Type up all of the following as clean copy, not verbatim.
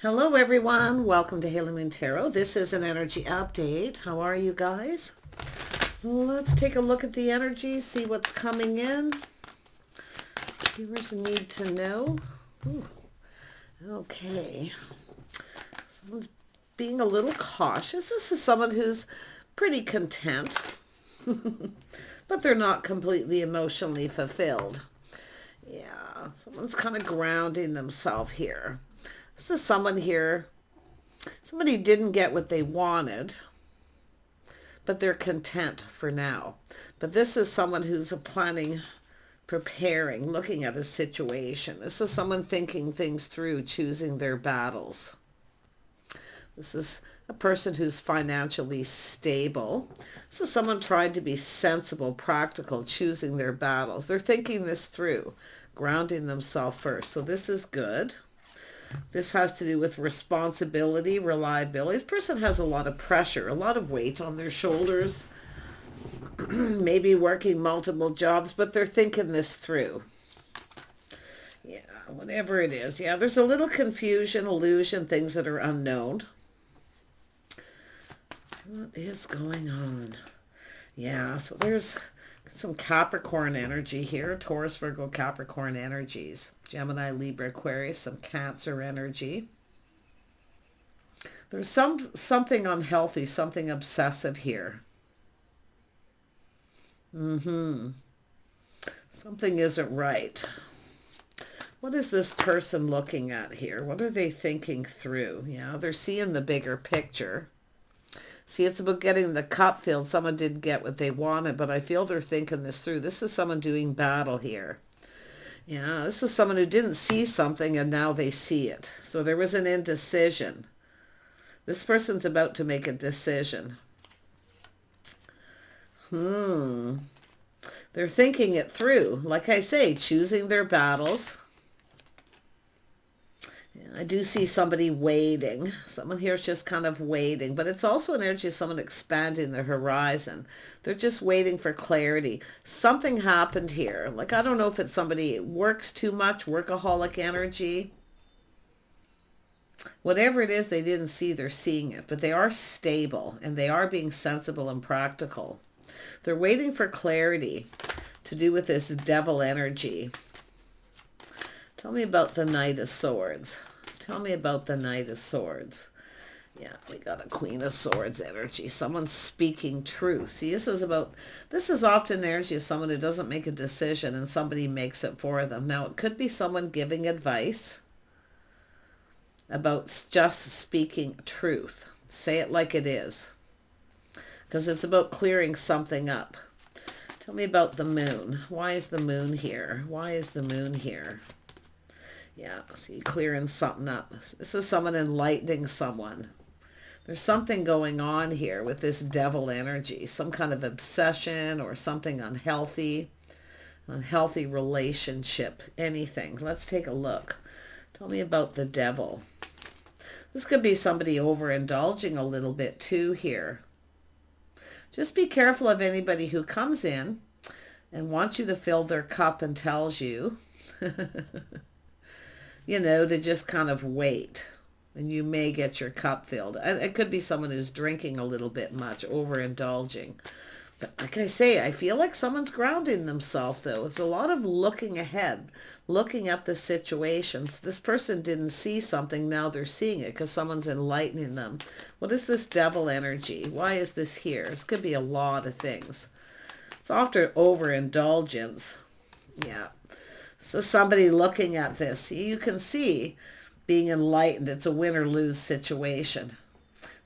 Hello everyone, welcome to Halo Moon Tarot. This is an energy update. How are you guys? Let's take a look at the energy, see what's coming in. Viewers need to know. Ooh, okay. Someone's being a little cautious. This is someone who's pretty content, but they're not completely emotionally fulfilled. Yeah, someone's kind of grounding themselves here. This is someone here, somebody didn't get what they wanted, but they're content for now. But this is someone who's planning, preparing, looking at a situation. This is someone thinking things through, choosing their battles. This is a person who's financially stable. This is someone trying to be sensible, practical, choosing their battles. They're thinking this through, grounding themselves first. So this is good. This has to do with responsibility, reliability. This person has a lot of pressure, a lot of weight on their shoulders, maybe working multiple jobs, but they're thinking this through. Yeah, whatever it is. Yeah, there's a little confusion, illusion, things that are unknown. What is going on? Yeah, so there's some Capricorn energy here. Taurus, Virgo, Capricorn energies. Gemini, Libra, Aquarius, some Cancer energy. There's something unhealthy, something obsessive here. Something isn't right. What is this person looking at here? What are they thinking through? Yeah, they're seeing the bigger picture. See, it's about getting the cup filled. Someone didn't get what they wanted, but I feel they're thinking this through. This is someone doing battle here. Yeah, this is someone who didn't see something and now they see it. So there was an indecision. This person's about to make a decision. They're thinking it through. Like I say, choosing their battles. I do see somebody waiting. Someone here is just kind of waiting. But it's also an energy of someone expanding their horizon. They're just waiting for clarity. Something happened here. Like, I don't know if it's somebody works too much, workaholic energy. Whatever it is they didn't see, they're seeing it. But they are stable and they are being sensible and practical. They're waiting for clarity to do with this devil energy. Tell me about the Knight of Swords. Tell me about the Knight of Swords. Yeah, we got a Queen of Swords energy. Someone's speaking truth. See, this is often energy of someone who doesn't make a decision and somebody makes it for them. Now, it could be someone giving advice about just speaking truth. Say it like it is. Because it's about clearing something up. Tell me about the moon. Why is the moon here? Why is the moon here? Yeah, see, clearing something up. This is someone enlightening someone. There's something going on here with this devil energy. Some kind of obsession or something unhealthy. Unhealthy relationship. Anything. Let's take a look. Tell me about the devil. This could be somebody overindulging a little bit too here. Just be careful of anybody who comes in and wants you to fill their cup and tells you... to just kind of wait. And you may get your cup filled. It could be someone who's drinking a little bit much, overindulging. But like I say, I feel like someone's grounding themselves, though. It's a lot of looking ahead, looking at the situations. This person didn't see something, now they're seeing it because someone's enlightening them. What is this devil energy? Why is this here? This could be a lot of things. It's often overindulgence. Yeah. So somebody looking at this, you can see being enlightened. It's a win or lose situation.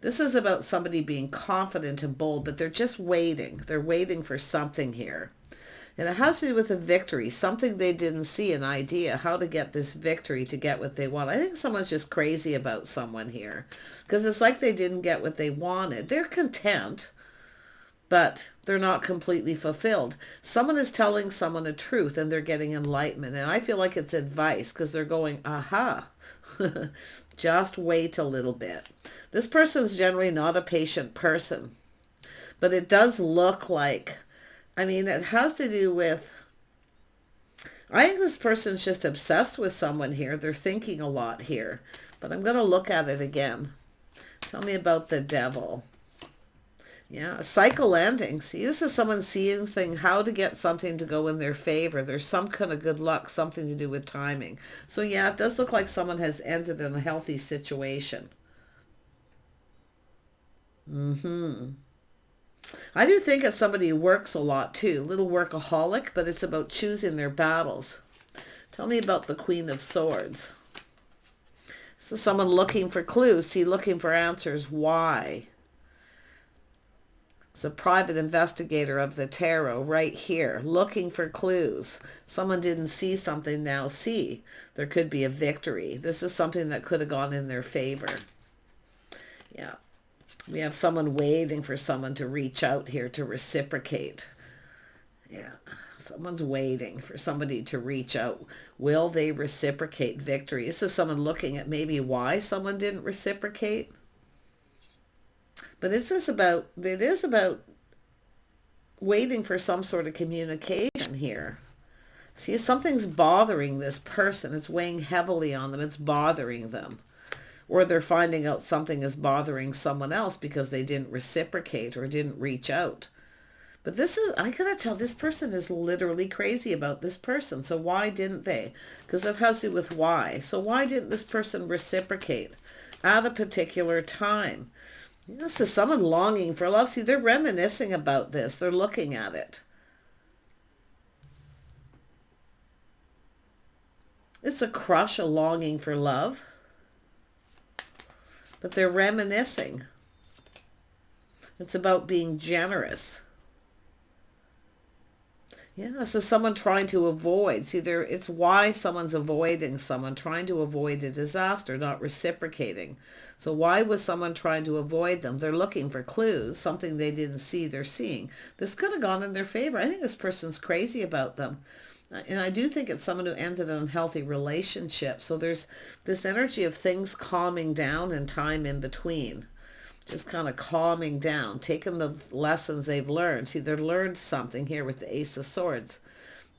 This is about somebody being confident and bold, but they're just waiting. They're waiting for something here. And it has to do with a victory, something they didn't see, an idea, how to get this victory to get what they want. I think someone's just crazy about someone here because it's like they didn't get what they wanted. They're content, but they're not completely fulfilled. Someone is telling someone a truth and they're getting enlightenment. And I feel like it's advice because they're going, aha, just wait a little bit. This person's generally not a patient person, but it does look like, it has to do with I think this person's just obsessed with someone here. They're thinking a lot here. But I'm going to look at it again. Tell me about the devil. Yeah, a cycle ending. See, this is someone seeing how to get something to go in their favor. There's some kind of good luck, something to do with timing. So yeah, it does look like someone has ended in a healthy situation. I do think it's somebody who works a lot too. A little workaholic, but it's about choosing their battles. Tell me about the Queen of Swords. So someone looking for clues. See, looking for answers. Why? It's a private investigator of the tarot right here, looking for clues. Someone didn't see something, now see. There could be a victory. This is something that could have gone in their favor. Yeah. We have someone waiting for someone to reach out here to reciprocate. Yeah. Someone's waiting for somebody to reach out. Will they reciprocate victory? This is someone looking at maybe why someone didn't reciprocate. But it is about waiting for some sort of communication here. See, something's bothering this person. It's weighing heavily on them. It's bothering them. Or they're finding out something is bothering someone else because they didn't reciprocate or didn't reach out. But I gotta tell, this person is literally crazy about this person. So why didn't they? Because it has to do with why. So why didn't this person reciprocate at a particular time? This is someone longing for love. See, they're reminiscing about this. They're looking at it. It's a crush, a longing for love. But they're reminiscing. It's about being generous. Yeah, so someone trying to avoid. See, it's why someone's avoiding someone, trying to avoid a disaster, not reciprocating. So why was someone trying to avoid them? They're looking for clues, something they didn't see, they're seeing. This could have gone in their favor. I think this person's crazy about them. And I do think it's someone who ended an unhealthy relationship. So there's this energy of things calming down and time in between. Just kind of calming down, taking the lessons they've learned. See, they've learned something here with the Ace of Swords.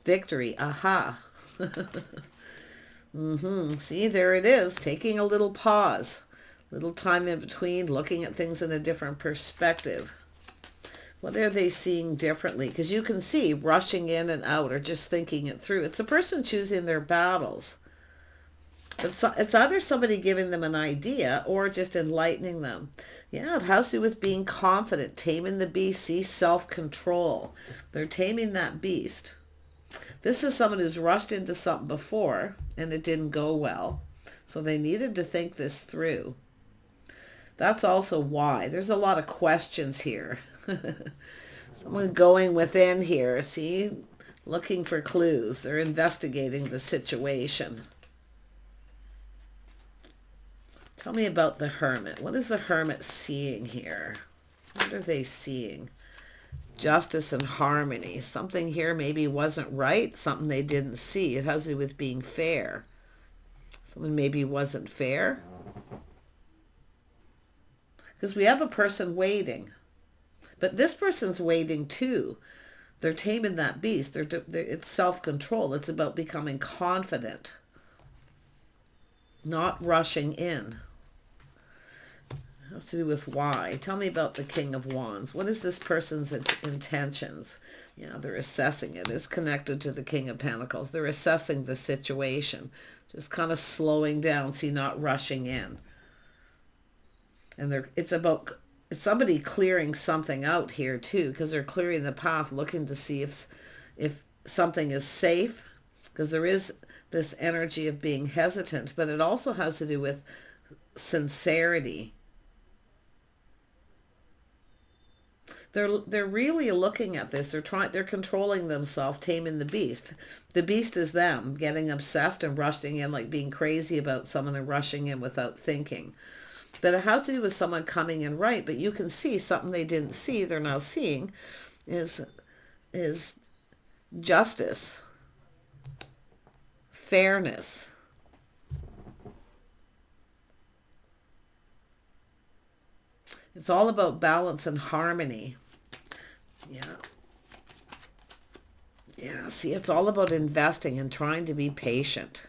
Victory, aha. See, there it is, taking a little pause. Little time in between, looking at things in a different perspective. What are they seeing differently? Because you can see rushing in and out or just thinking it through. It's a person choosing their battles. It's either somebody giving them an idea or just enlightening them. Yeah, it has to do with being confident, taming the beast, see, self-control. They're taming that beast. This is someone who's rushed into something before and it didn't go well. So they needed to think this through. That's also why. There's a lot of questions here. Someone going within here, see, looking for clues. They're investigating the situation. Tell me about the Hermit. What is the Hermit seeing here? What are they seeing? Justice and harmony. Something here maybe wasn't right. Something they didn't see. It has to do with being fair. Someone maybe wasn't fair. Because we have a person waiting. But this person's waiting too. They're taming that beast. It's self-control. It's about becoming confident. Not rushing in. It has to do with why. Tell me about the King of Wands. What is this person's intentions? Yeah, they're assessing it. It's connected to the King of Pentacles. They're assessing the situation. Just kind of slowing down. See, not rushing in. And it's somebody clearing something out here too, because they're clearing the path, looking to see if something is safe, because there is this energy of being hesitant, but it also has to do with sincerity. They're really looking at this. They're controlling themselves, taming the beast. The beast is them getting obsessed and rushing in, like being crazy about someone and rushing in without thinking. But it has to do with someone coming in right, but you can see something they didn't see, they're now seeing, is justice, fairness. It's all about balance and harmony. Yeah. Yeah, see, it's all about investing and trying to be patient.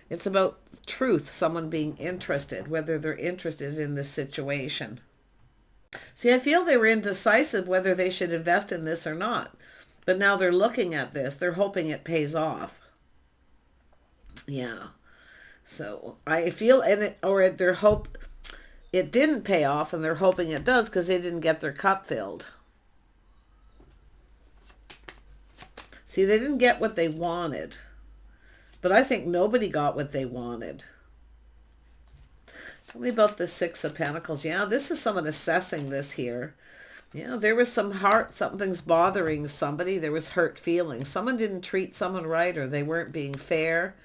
It's about truth, someone being interested, whether they're interested in this situation. See, I feel they were indecisive whether they should invest in this or not. But now they're looking at this. They're hoping it pays off. Yeah. So I feel, their hope it didn't pay off, and they're hoping it does because they didn't get their cup filled. See, they didn't get what they wanted. But I think nobody got what they wanted. Tell me about the Six of Pentacles. Yeah, this is someone assessing this here. Yeah, there was something's bothering somebody. There was hurt feelings. Someone didn't treat someone right, or they weren't being fair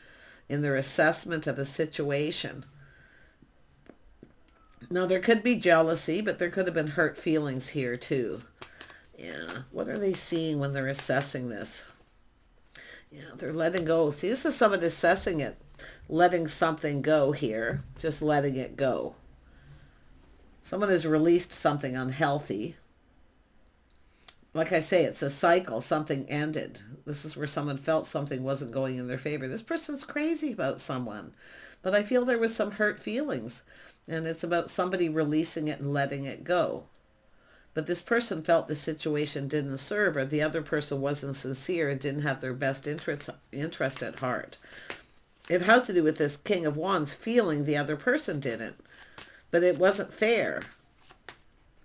in their assessment of a situation. Now, there could be jealousy, but there could have been hurt feelings here too. Yeah, what are they seeing when they're assessing this? Yeah, they're letting go. See, this is someone assessing it, letting something go here, just letting it go. Someone has released something unhealthy. Like I say, it's a cycle. Something ended. This is where someone felt something wasn't going in their favor. This person's crazy about someone, but I feel there was some hurt feelings, and it's about somebody releasing it and letting it go. But this person felt the situation didn't serve, or the other person wasn't sincere and didn't have their best interest at heart. It has to do with this King of Wands feeling the other person didn't, but it wasn't fair.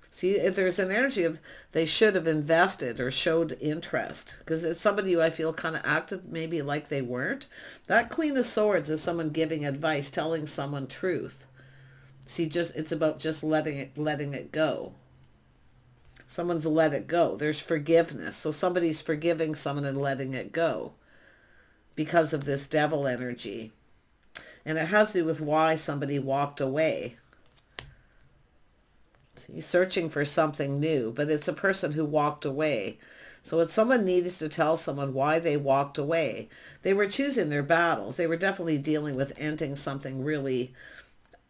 See, if there's an energy of they should have invested or showed interest, because it's somebody who I feel kind of acted maybe like they weren't. That Queen of Swords is someone giving advice, telling someone truth. See, it's about just letting it go. Someone's let it go. There's forgiveness. So somebody's forgiving someone and letting it go because of this devil energy. And it has to do with why somebody walked away. He's searching for something new, but it's a person who walked away. So if someone needs to tell someone why they walked away, they were choosing their battles. They were definitely dealing with ending something really,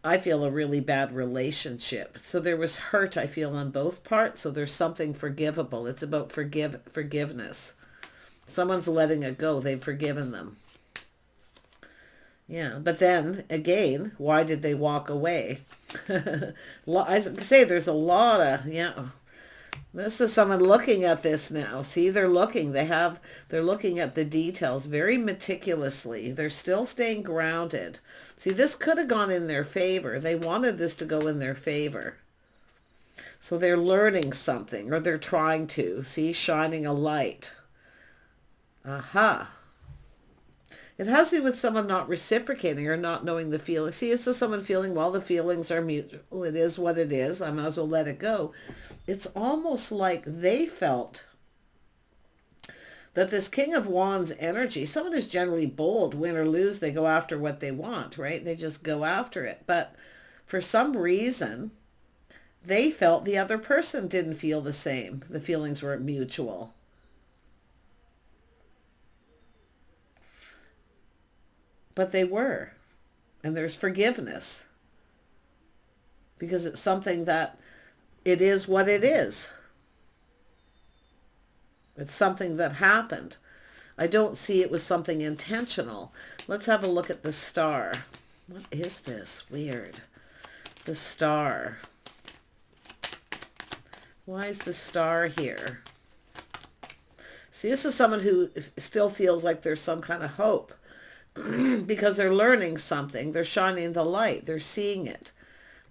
I feel, a really bad relationship. So there was hurt, I feel, on both parts. So there's something forgivable. It's about forgiveness. Someone's letting it go. They've forgiven them. Yeah, but then again, why did they walk away? I say there's a lot of, this is someone looking at this now. See, they're looking at the details very meticulously. They're still staying grounded. See, this could have gone in their favor. They wanted this to go in their favor. So they're learning something, or they're trying to. See, shining a light. Aha. It has to do with someone not reciprocating or not knowing the feeling. See, it's just someone feeling, well, the feelings are mutual. It is what it is. I might as well let it go. It's almost like they felt that this King of Wands energy, someone who's generally bold, win or lose, they go after what they want, right? They just go after it. But for some reason, they felt the other person didn't feel the same. The feelings were mutual. But they were. And there's forgiveness. Because it's something that it is what it is. It's something that happened. I don't see it was something intentional. Let's have a look at the star. What is this? Weird. The star. Why is the star here? See, this is someone who still feels like there's some kind of hope. Because they're learning something. They're shining the light. They're seeing it.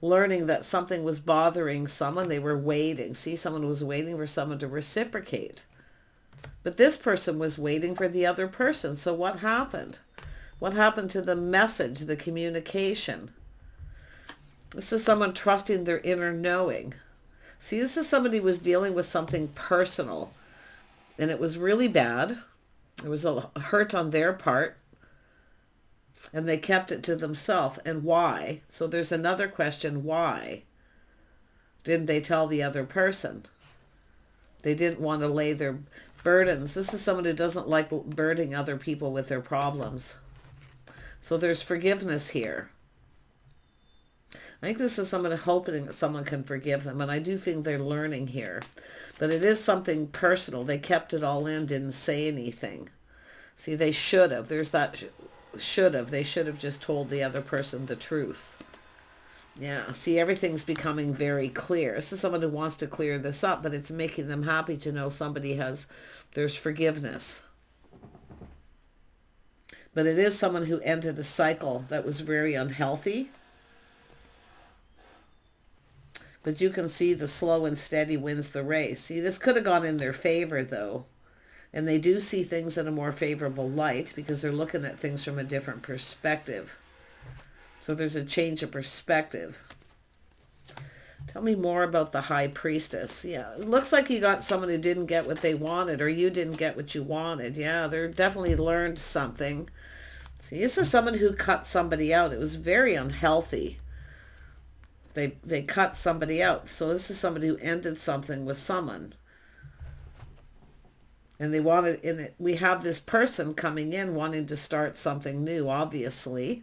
Learning that something was bothering someone. They were waiting. See, someone was waiting for someone to reciprocate. But this person was waiting for the other person. So what happened? What happened to the message, the communication? This is someone trusting their inner knowing. See, this is somebody who was dealing with something personal. And it was really bad. There was a hurt on their part. And they kept it to themselves. And why? So there's another question. Why didn't they tell the other person? They didn't want to lay their burdens. This is someone who doesn't like burdening other people with their problems. So there's forgiveness here. I think this is someone hoping that someone can forgive them, and I do think they're learning here. But it is something personal. They kept it all in, didn't say anything. See, they should have. There's that should have. They should have just told the other person the truth. Yeah, see, everything's becoming very clear. This is someone who wants to clear this up, but it's making them happy to know there's forgiveness. But it is someone who ended a cycle that was very unhealthy. But you can see the slow and steady wins the race. See, this could have gone in their favor, though. And they do see things in a more favorable light because they're looking at things from a different perspective. So there's a change of perspective. Tell me more about the High Priestess. Yeah, it looks like you got someone who didn't get what they wanted, or you didn't get what you wanted. Yeah, they're definitely learned something. See, this is someone who cut somebody out. It was very unhealthy. They cut somebody out. So this is somebody who ended something with someone. And they wanted in it. We have this person coming in wanting to start something new, obviously.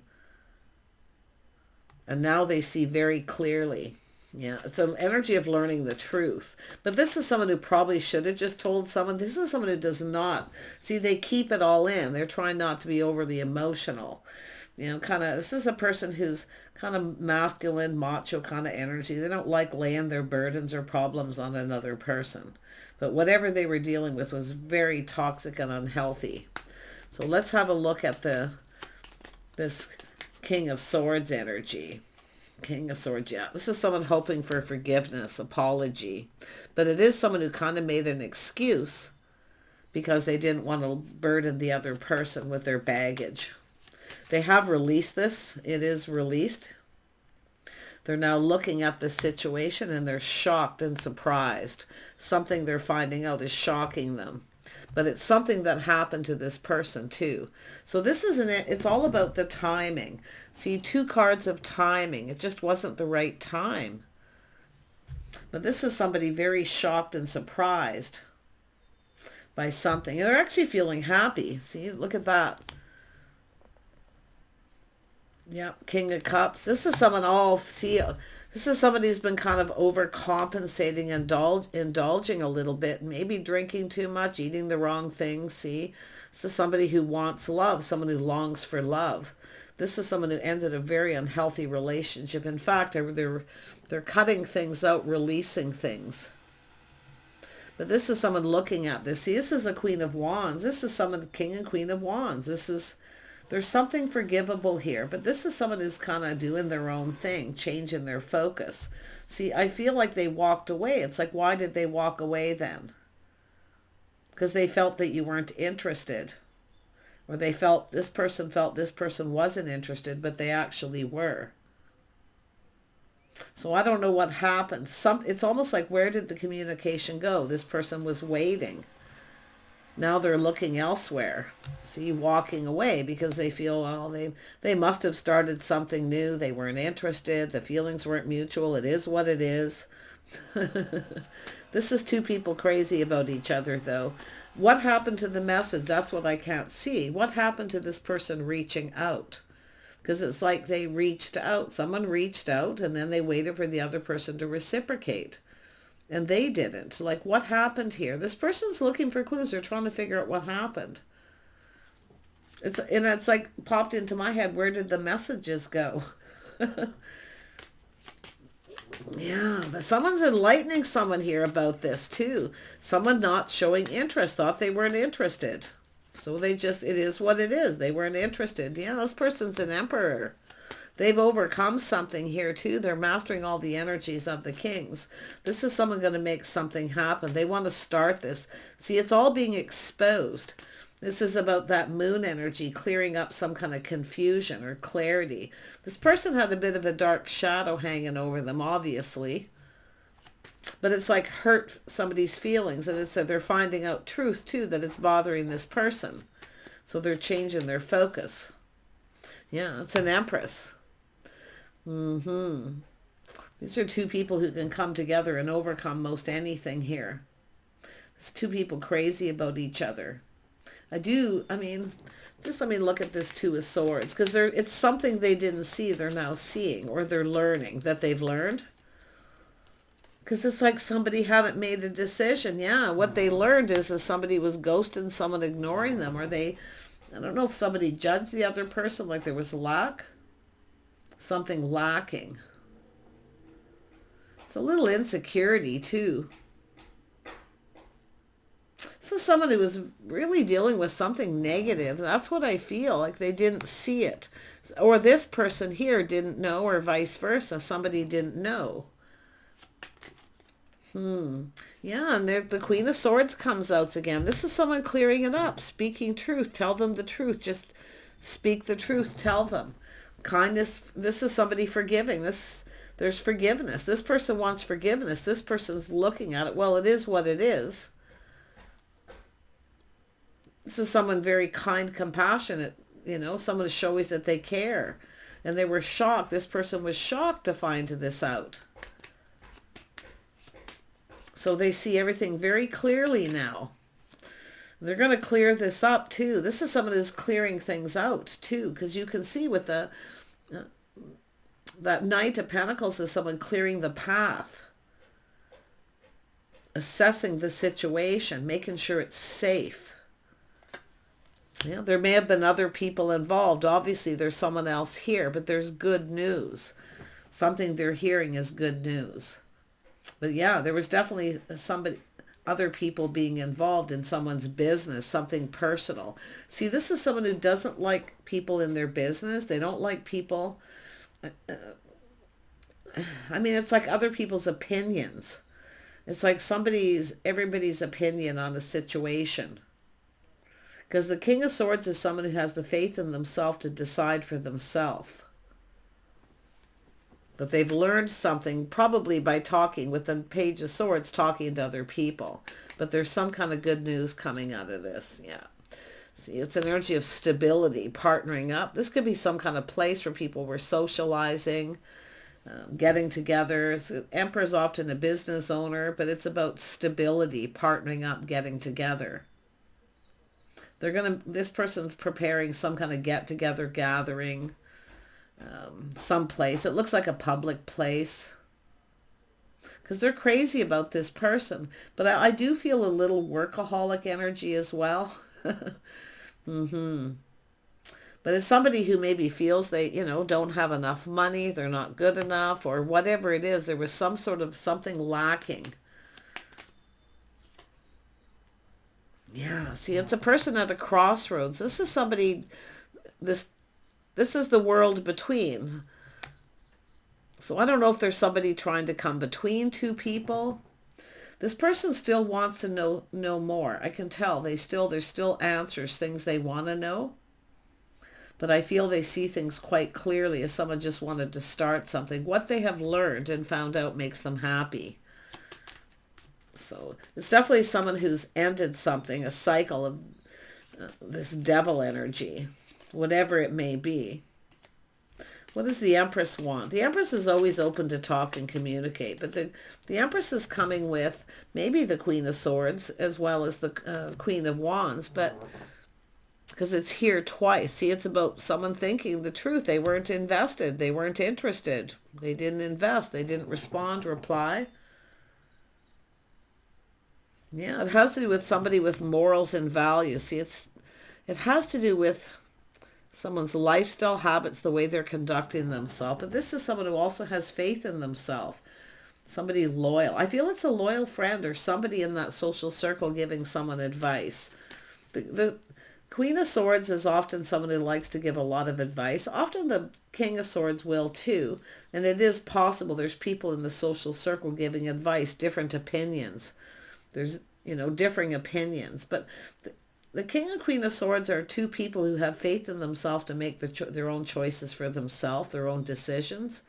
And now they see very clearly. Yeah, it's an energy of learning the truth. But this is someone who probably should have just told someone. This is someone who does not. See, they keep it all in. They're trying not to be overly emotional. You know, this is a person who's kind of masculine, macho kind of energy. They don't like laying their burdens or problems on another person. But whatever they were dealing with was very toxic and unhealthy. So let's have a look at this King of Swords energy. King of Swords, yeah. This is someone hoping for forgiveness, apology. But it is someone who kind of made an excuse because they didn't want to burden the other person with their baggage. They have released this. It is released. They're now looking at the situation and they're shocked and surprised. Something they're finding out is shocking them. But it's something that happened to this person too. So this isn't it. It's all about the timing. See, 2 cards of timing. It just wasn't the right time. But this is somebody very shocked and surprised by something. And they're actually feeling happy. See, look at that. Yeah, King of Cups. This is someone this is somebody who's been kind of overcompensating, indulging a little bit, maybe drinking too much, eating the wrong things. See, this is somebody who wants love, someone who longs for love. This is someone who ended a very unhealthy relationship. In fact, they're cutting things out, releasing things. But this is someone looking at this. See, this is a Queen of Wands. This is someone, King and Queen of Wands. There's something forgivable here, but this is someone who's kind of doing their own thing, changing their focus. See, I feel like they walked away. It's like, why did they walk away then? Because they felt that you weren't interested. Or this person wasn't interested, but they actually were. So I don't know what happened. It's almost like, where did the communication go? This person was waiting. Now they're looking elsewhere. See, walking away because they feel, well, they must have started something new. They weren't interested. The feelings weren't mutual. It is what it is. This is 2 people crazy about each other, though. What happened to the message? That's what I can't see. What happened to this person reaching out? Because it's like they reached out. Someone reached out and then they waited for the other person to reciprocate. And they didn't. Like, what happened here? This person's looking for clues. They're trying to figure out what happened. It's like popped into my head. Where did the messages go? Yeah, but someone's enlightening someone here about this too. Someone not showing interest, thought they weren't interested. So it is what it is. They weren't interested. Yeah, this person's an emperor. They've overcome something here too. They're mastering all the energies of the kings. This is someone going to make something happen. They want to start this. See, it's all being exposed. This is about that moon energy clearing up some kind of confusion or clarity. This person had a bit of a dark shadow hanging over them, obviously. But it's like hurt somebody's feelings. And it's that they're finding out truth too, that it's bothering this person. So they're changing their focus. Yeah, it's an empress. These are 2 people who can come together and overcome most anything here. It's 2 people crazy about each other. Just let me look at this Two of Swords, because it's something they didn't see, they're now seeing, or they're learning that they've learned. Because it's like somebody hadn't made a decision. Yeah, what they learned is that somebody was ghosting, someone ignoring them, or I don't know if somebody judged the other person, like there was something lacking. It's a little insecurity too. So someone who was really dealing with something negative. That's what I feel, like they didn't see it. Or this person here didn't know, or vice versa. Somebody didn't know. Yeah, and the Queen of Swords comes out again. This is someone clearing it up, speaking truth. Tell them the truth. Just speak the truth. Tell them. Kindness. This is somebody forgiving. There's forgiveness. This person wants forgiveness. This person's looking at it. Well, it is what it is. This is someone very kind, compassionate, someone who shows that they care. And they were shocked. This person was shocked to find this out. So they see everything very clearly now. They're going to clear this up too. This is someone who's clearing things out too, because you can see with that Knight of Pentacles is someone clearing the path, assessing the situation, making sure it's safe. Yeah, there may have been other people involved. Obviously, there's someone else here, but there's good news. Something they're hearing is good news. But yeah, there was definitely other people being involved in someone's business, something personal. See, this is someone who doesn't like people in their business. They don't like people. It's like other people's opinions. It's like everybody's opinion on a situation. Because the King of Swords is someone who has the faith in themselves to decide for themselves. But they've learned something, probably by talking with the Page of Swords, talking to other people. But there's some kind of good news coming out of this. Yeah. See, it's an energy of stability, partnering up. This could be some kind of place where people were socializing, getting together. Emperor's often a business owner, but it's about stability, partnering up, getting together. This person's preparing some kind of get-together gathering. Someplace. It looks like a public place. Because they're crazy about this person. But I do feel a little workaholic energy as well. But it's somebody who maybe feels they, don't have enough money, they're not good enough, or whatever it is. There was some sort of something lacking. Yeah, see, it's a person at a crossroads. This is somebody, this is the world between. So I don't know if there's somebody trying to come between two people. This person still wants to know more. I can tell there's still answers, things they want to know. But I feel they see things quite clearly as someone just wanted to start something. What they have learned and found out makes them happy. So it's definitely someone who's ended something, a cycle of this devil energy, whatever it may be. What does the Empress want? The Empress is always open to talk and communicate, but the Empress is coming with maybe the Queen of Swords as well as the Queen of Wands, but because it's here twice. See, it's about someone thinking the truth. They weren't invested. They weren't interested. They didn't invest. They didn't respond, reply. Yeah, it has to do with somebody with morals and values. See, it has to do with someone's lifestyle habits, the way they're conducting themselves. But this is someone who also has faith in themselves. Somebody loyal. I feel it's a loyal friend or somebody in that social circle giving someone advice. The Queen of Swords is often someone who likes to give a lot of advice. Often the King of Swords will too. And it is possible there's people in the social circle giving advice, different opinions. There's, differing opinions. But the King and Queen of Swords are two people who have faith in themselves to make their own choices for themselves, their own decisions.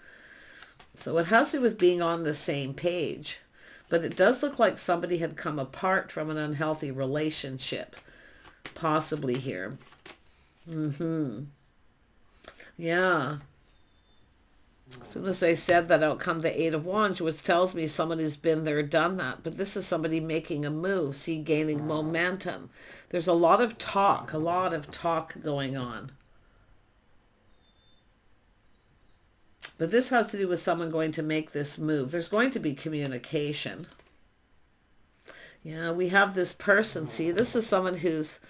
So it has to do with being on the same page. But it does look like somebody had come apart from an unhealthy relationship, possibly here. Yeah. As soon as I said that, out come the Eight of Wands, which tells me someone who's been there, done that. But this is somebody making a move, see, gaining momentum. There's a lot of talk going on. But this has to do with someone going to make this move. There's going to be communication. Yeah, we have this person. See, this is someone who's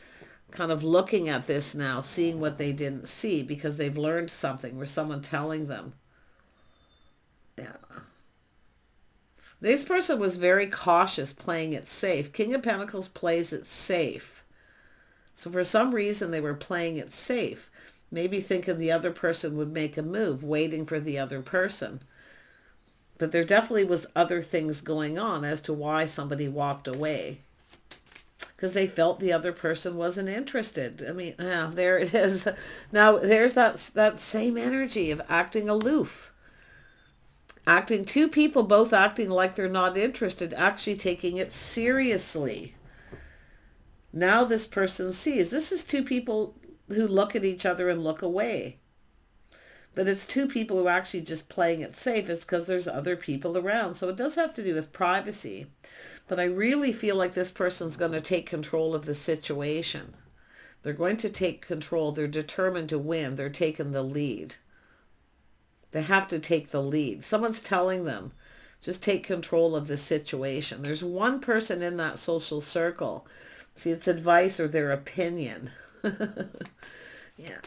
kind of looking at this now, seeing what they didn't see because they've learned something, or someone telling them. Yeah. This person was very cautious, playing it safe. King of Pentacles plays it safe. So for some reason they were playing it safe. Maybe thinking the other person would make a move, waiting for the other person. But there definitely was other things going on as to why somebody walked away. Because they felt the other person wasn't interested. I mean, there it is. Now, there's that same energy of acting aloof. Two people both acting like they're not interested, actually taking it seriously. Now this person sees. This is two people who look at each other and look away. But it's two people who are actually just playing it safe. It's because there's other people around. So it does have to do with privacy. But I really feel like this person's going to take control of the situation. They're going to take control. They're determined to win. They're taking the lead. They have to take the lead. Someone's telling them, just take control of the situation. There's one person in that social circle. See, it's advice or their opinion. Yeah.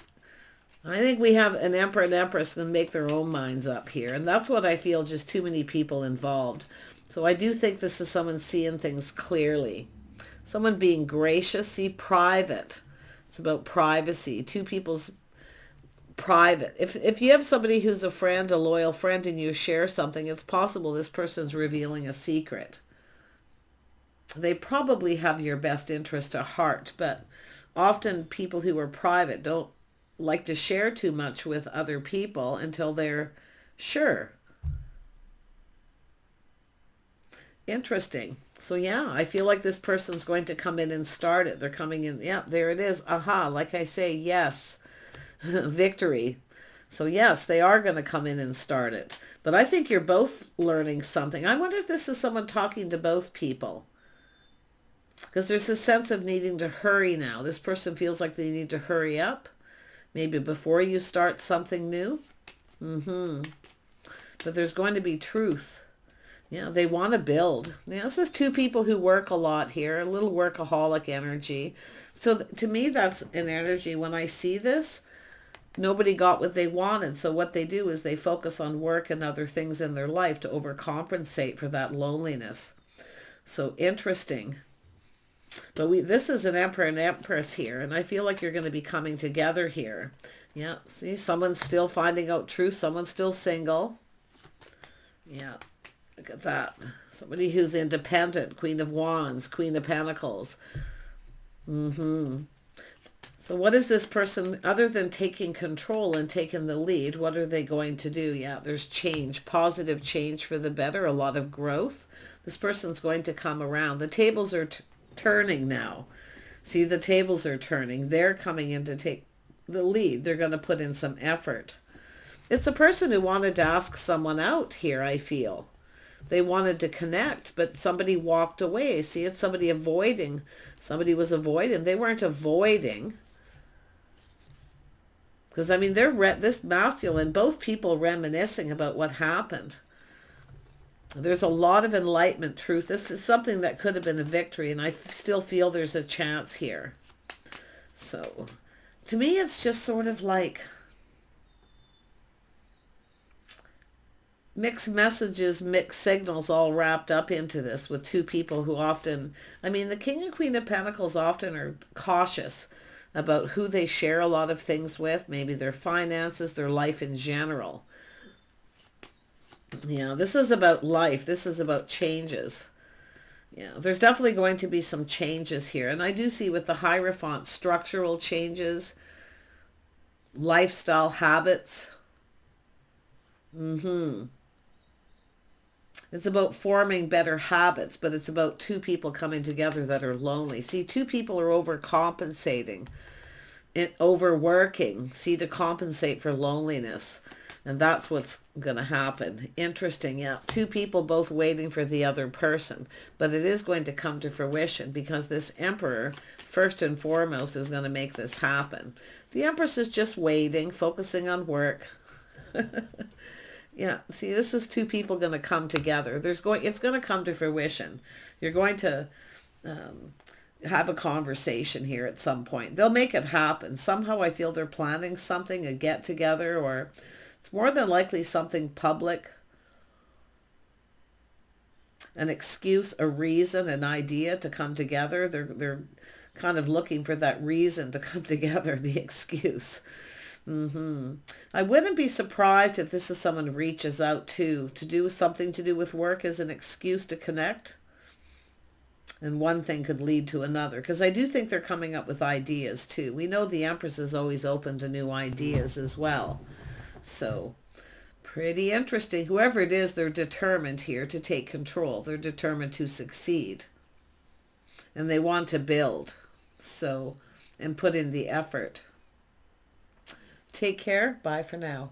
I think we have an Emperor and Empress going to make their own minds up here. And that's what I feel, just too many people involved. So I do think this is someone seeing things clearly. Someone being gracious, see, private. It's about privacy. Two people's private. If you have somebody who's a friend, a loyal friend, and you share something, it's possible this person's revealing a secret. They probably have your best interest at heart, but often people who are private don't like to share too much with other people until they're sure. Interesting. So yeah, I feel like this person's going to come in and start it. They're coming in. Yeah, there it is. Aha. Like I say, yes. Victory. So yes, they are going to come in and start it. But I think you're both learning something. I wonder if this is someone talking to both people. Because there's a sense of needing to hurry now. This person feels like they need to hurry up. Maybe before you start something new. But there's going to be truth. Yeah, they want to build. Yeah, this is two people who work a lot here. A little workaholic energy. So to me, that's an energy. When I see this, nobody got what they wanted. So what they do is they focus on work and other things in their life to overcompensate for that loneliness. So interesting. But this is an Emperor and Empress here, and I feel like you're going to be coming together here. Yeah, see, someone's still finding out truth. Someone's still single. Yeah, look at that. Somebody who's independent. Queen of Wands, Queen of Pentacles. So what is this person, other than taking control and taking the lead, what are they going to do? Yeah, there's change, positive change for the better, a lot of growth. This person's going to come around. The tables are turning now. See, the tables are turning. They're coming in to take the lead. They're going to put in some effort. It's a person who wanted to ask someone out here, I feel. They wanted to connect, but somebody walked away. See, it's somebody avoiding. Somebody was avoiding. They weren't avoiding. Because, I mean, this masculine, both people reminiscing about what happened. There's a lot of enlightenment truth. This is something that could have been a victory, and I still feel there's a chance here. So, to me, it's just sort of like mixed messages, mixed signals all wrapped up into this with two people who often, I mean, the King and Queen of Pentacles often are cautious about who they share a lot of things with, maybe their finances, their life in general. Yeah, this is about life. This is about changes. Yeah, there's definitely going to be some changes here. And I do see with the Hierophant, structural changes, lifestyle habits. It's about forming better habits, but it's about two people coming together that are lonely. See, two people are overcompensating and overworking, see, to compensate for loneliness. And that's what's going to happen. Interesting, yeah. Two people both waiting for the other person. But it is going to come to fruition because this Emperor, first and foremost, is going to make this happen. The Empress is just waiting, focusing on work. Yeah, see, this is two people going to come together. It's going to come to fruition. You're going to have a conversation here at some point. They'll make it happen. Somehow I feel they're planning something, a get-together, or it's more than likely something public, an excuse, a reason, an idea to come together. They're kind of looking for that reason to come together, the excuse. I wouldn't be surprised if this is someone who reaches out to do something to do with work as an excuse to connect. And one thing could lead to another, because I do think they're coming up with ideas too. We know the Empress is always open to new ideas as well. So pretty interesting. Whoever it is, they're determined here to take control. They're determined to succeed. And they want to build. So, and put in the effort. Take care. Bye for now.